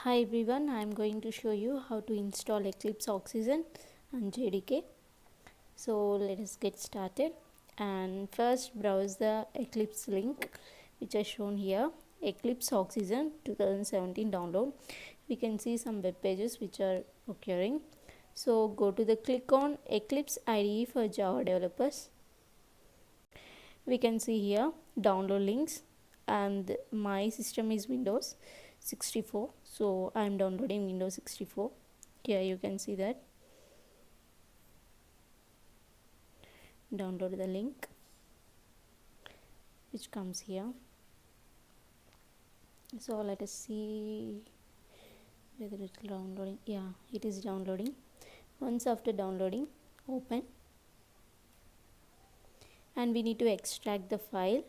Hi everyone, I am going to show you how to install Eclipse Oxygen and JDK. So let us get started, and first browse the Eclipse link which is shown here, Eclipse Oxygen 2017 download. We can see some web pages which are occurring. So go to the click on Eclipse IDE for Java developers. We can see here download links, and my system is Windows 64, so I am downloading Windows 64. Here you can see that. Download the link which comes here. So let us see whether it's downloading. Yeah, it is downloading. Once after downloading, open, and we need to extract the file.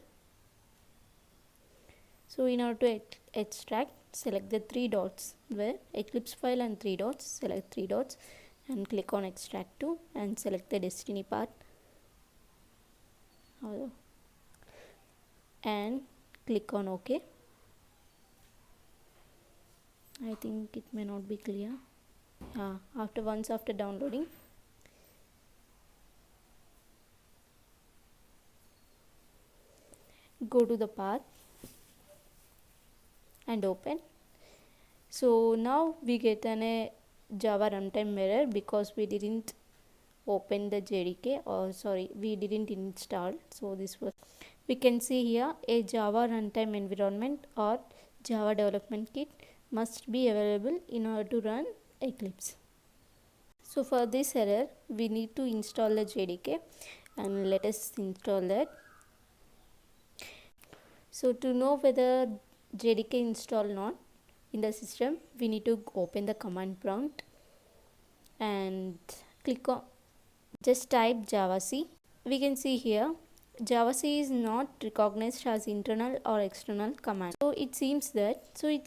So in order to extract, select the three dots where Eclipse file and three dots. Select three dots and click on extract to, and select the destiny path and click on OK. I think it may not be clear. Once after downloading, go to the path and open. So now we get a Java runtime error because we didn't open the JDK, or sorry, we didn't install. So this was, we can see here, a Java runtime environment or Java development kit must be available in order to run Eclipse. So for this error we need to install the JDK, and let us install that. So to know whether JDK installed or not in the system, we need to open the command prompt and click on, just type javac. We can see here javac is not recognized as internal or external command. So it seems that the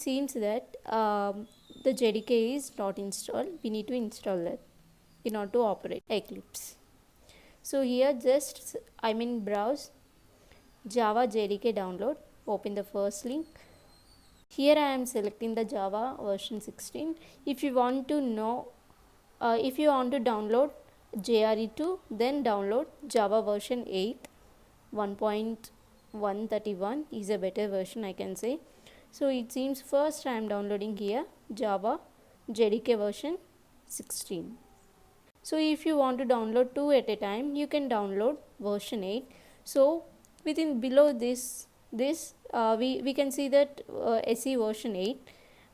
JDK is not installed. We need to install that in order to operate Eclipse. So here just browse Java JDK download. Open the first link. Here I am selecting the Java version 16. If you want to know, if you want to download JRE2, then download Java version 8. 1.131 is a better version, I can say. So it seems first I am downloading here Java JDK version 16. So if you want to download two at a time, you can download version 8. So within below this we can see that SE version 8.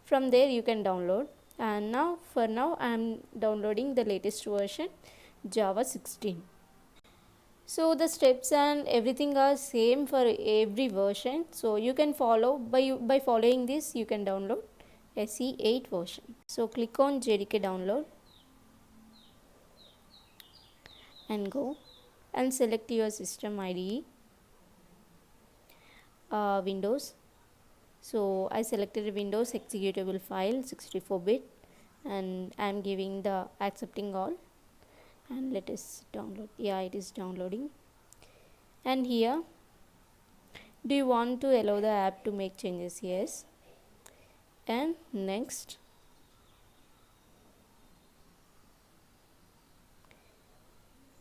From there you can download, and now for now I am downloading the latest version, Java 16. So the steps and everything are same for every version, so you can follow by following this you can download SE8 version. So click on JDK download and go and select your system IDE, Windows. So I selected a Windows executable file 64-bit, and I am giving the accepting all, and let us download. Yeah, it is downloading. And here, do you want to allow the app to make changes? Yes, and next.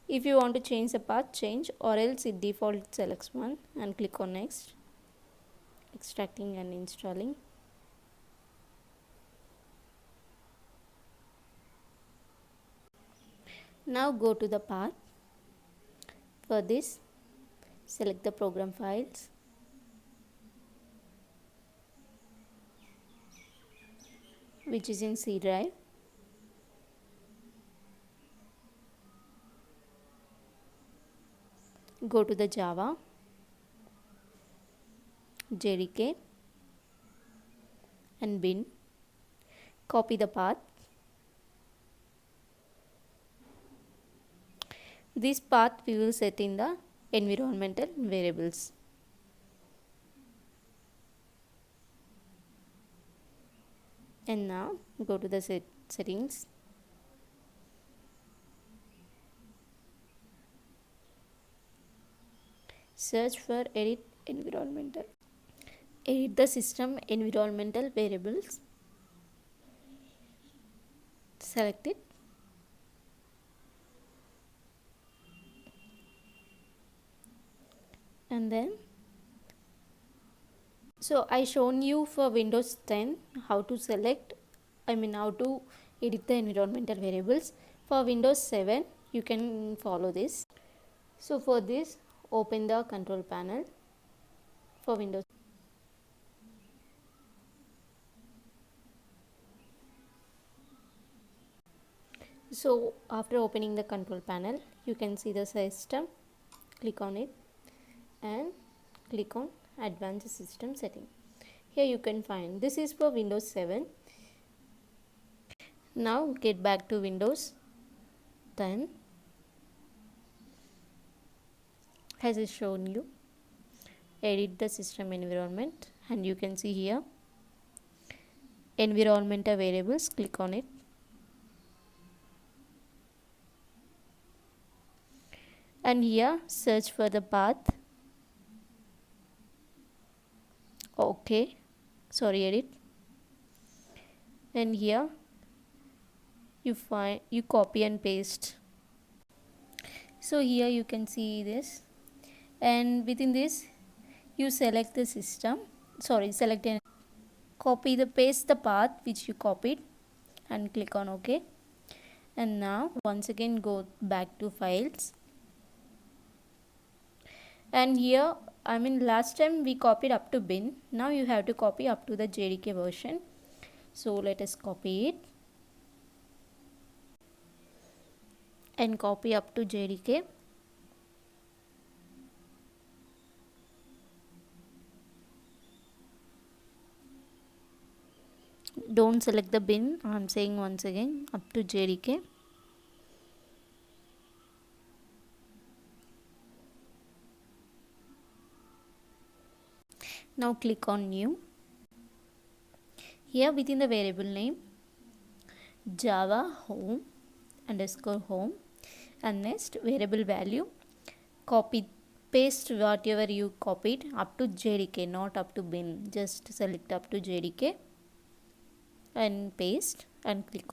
If you want to change the path, change, or else it default selects one, and click on next. Extracting and installing. Now go to the path. For this, select the program files, which is in C drive. Go to the Java, JDK and bin. Copy the path. This path we will set in the environmental variables. And now go to the settings. Search for edit environmental. Edit the system environmental variables. select it, and then so I shown you for Windows 10 how to select, how to edit the environmental variables. For Windows 7 you can follow this. So for this, open the control panel for Windows. So after opening the control panel, you can see the system. Click on it and click on advanced system setting. Here you can find this is for Windows 7. Now get back to Windows 10. As I shown you, edit the system environment, and you can see here environmental variables. Click on it. And here search for the path. Okay, sorry, edit. And here you copy and paste. So here you can see this, and within this you select the system, select and paste the path which you copied and click on OK. And now once again go back to files, and here last time we copied up to bin, now you have to copy up to the JDK version. So let us copy it and copy up to JDK. Don't select the bin, I'm saying once again, up to JDK. Now click on new. Here within the variable name, Java home _ home, and next variable value, paste whatever you copied up to JDK, not up to bin, just select up to JDK and paste and click.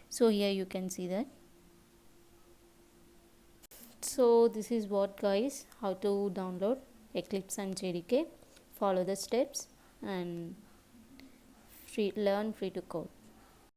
So here you can see that. So this is what guys, how to download Eclipse and JDK. Follow the steps and learn free to code.